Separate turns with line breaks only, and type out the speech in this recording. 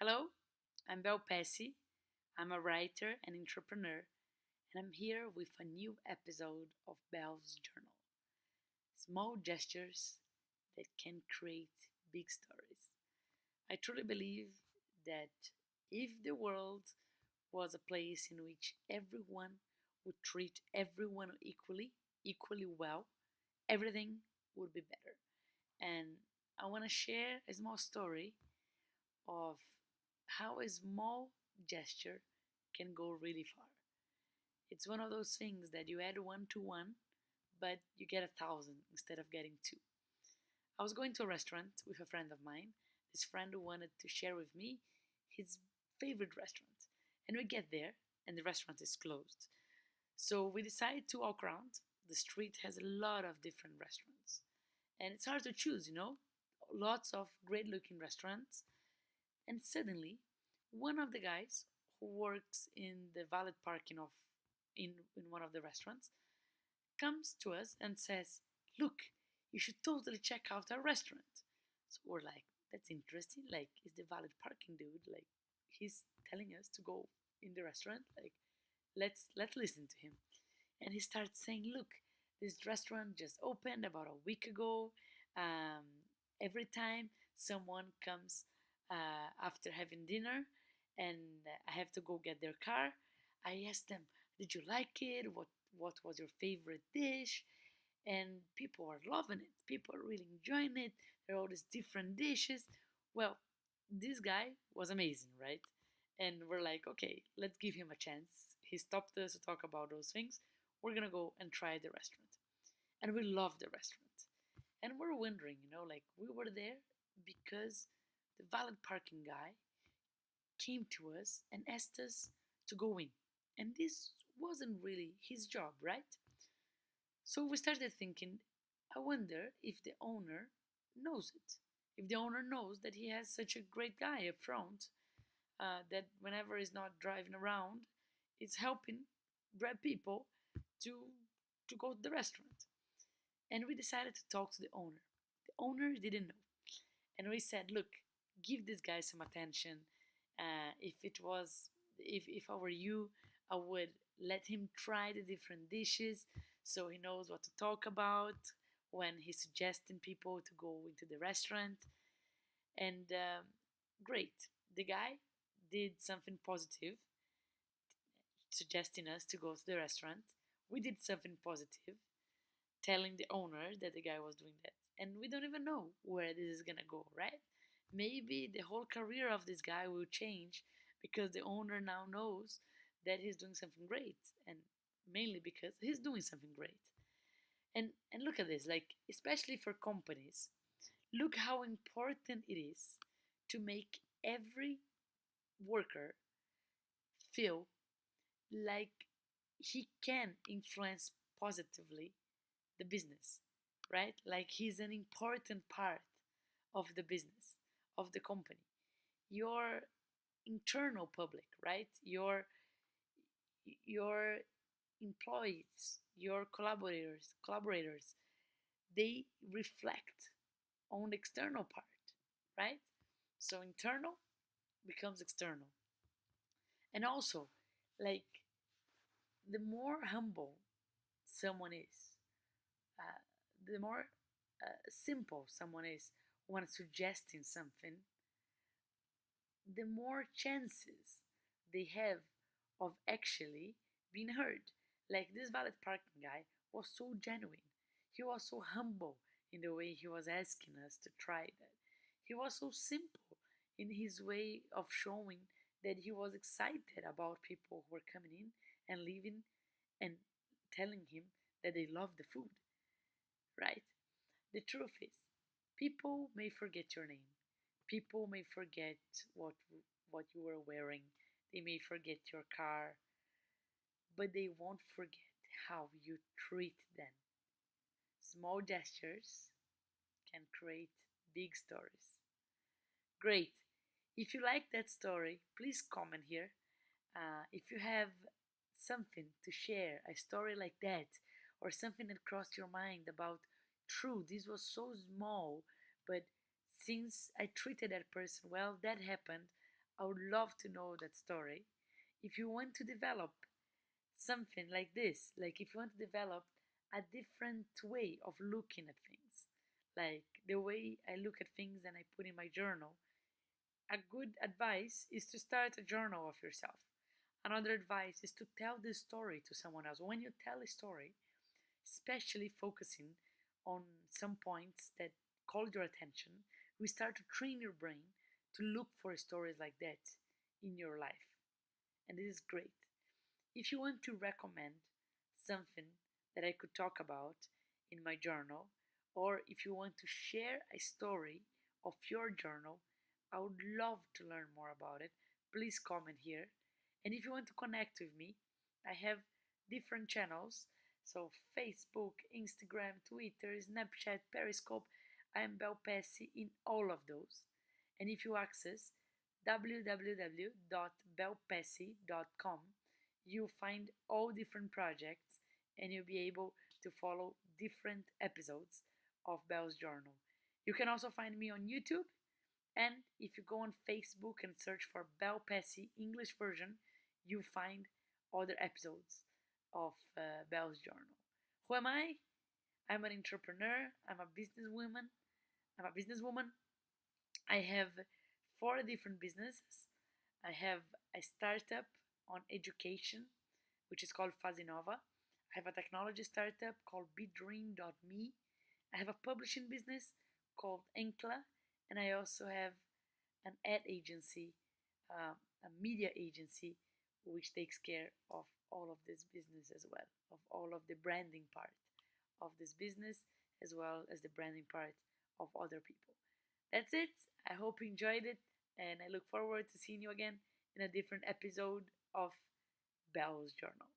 Hello, I'm Bel Pesci. I'm a writer and entrepreneur, and I'm here with a new episode of Bel's Journal. Small gestures that can create big stories. I truly believe that if the world was a place in which everyone would treat everyone equally well, everything would be better. And I want to share a small story of how a small gesture can go really far. It's one of those things that you add one to one, but you get 1,000 instead of getting two. I was going to a restaurant with a friend of mine. This friend wanted to share with me his favorite restaurant. And we get there, and the restaurant is closed. So we decide to walk around. The street has a lot of different restaurants. And it's hard to choose, lots of great looking restaurants. And suddenly, one of the guys who works in the valet parking of in one of the restaurants comes to us and says, "Look, you should totally check out our restaurant." So we're like, "That's interesting. Like, is the valet parking dude like he's telling us to go in the restaurant? Like, let's listen to him." And he starts saying, "Look, this restaurant just opened about a week ago. Um, every time someone comes after having dinner and I have to go get their car, I ask them, 'Did you like it? What was your favorite dish?' And people are loving it. People are really enjoying it. There are all these different dishes. Well, this guy was amazing, right? And we're like, okay, let's give him a chance. He stopped us to talk about those things. We're gonna go and try the restaurant. And we love the restaurant. And we're wondering, like we were there because the valet parking guy came to us and asked us to go in. And this wasn't really his job, right? So we started thinking, I wonder if the owner knows it. If the owner knows that he has such a great guy up front, that whenever he's not driving around, it's helping grab people to to go to the restaurant. And we decided to talk to the owner. The owner didn't know, and we said, "Look, give this guy some attention. If I were you, I would let him try the different dishes so he knows what to talk about when he's suggesting people to go into the restaurant." And great, the guy did something positive, suggesting us to go to the restaurant. We did something positive, telling the owner that the guy was doing that. And we don't even know where this is gonna go, right? Maybe the whole career of this guy will change because the owner now knows that he's doing something great, and mainly because he's doing something great. And look at this, like especially for companies, look how important it is to make every worker feel like he can influence positively the business, right? Like he's an important part of the business, of the company. Your internal public, right? Your employees, your collaborators, they reflect on the external part, right? So internal becomes external. And also, like the more humble someone is, uh, the more simple someone is when suggesting something, the more chances they have of actually being heard. Like this valet parking guy was so genuine. He was so humble in the way he was asking us to try that. He was so simple in his way of showing that he was excited about people who were coming in and leaving and telling him that they love the food, right? The truth is, people may forget your name. People may forget what you were wearing. They may forget your car, but they won't forget how you treat them. Small gestures can create big stories. Great. If you like that story, please comment here. If you have something to share, a story like that, or something that crossed your mind about, true, this was so small, but since I treated that person well, that happened, I would love to know that story. If you want to develop something like this, like if you want to develop a different way of looking at things, like the way I look at things and I put in my journal, a good advice is to start a journal of yourself. Another advice is to tell this story to someone else. When you tell a story, especially focusing on some points that call your attention, we start to train your brain to look for stories like that in your life. And this is great. If you want to recommend something that I could talk about in my journal, or if you want to share a story of your journal, I would love to learn more about it. Please comment here. And if you want to connect with me, I have different channels. So Facebook, Instagram, Twitter, Snapchat, Periscope. I am Bel Pesci in all of those. And if you access www.belpessi.com, you'll find all different projects and you'll be able to follow different episodes of Bel's Journal. You can also find me on YouTube, and if you go on Facebook and search for Bel Pesci English version, you find other episodes of Bel's Journal. Who am I? I'm an entrepreneur. I'm a businesswoman. I'm a businesswoman. I have four different businesses. I have a startup on education, which is called Fazinova. I have a technology startup called BeDream.me. I have a publishing business called Encla, and I also have an ad agency, a media agency, which takes care of all of this business as well, of all of the branding part of this business, as well as the branding part of other people. That's it. I hope you enjoyed it, and I look forward to seeing you again in a different episode of Bel's Journal.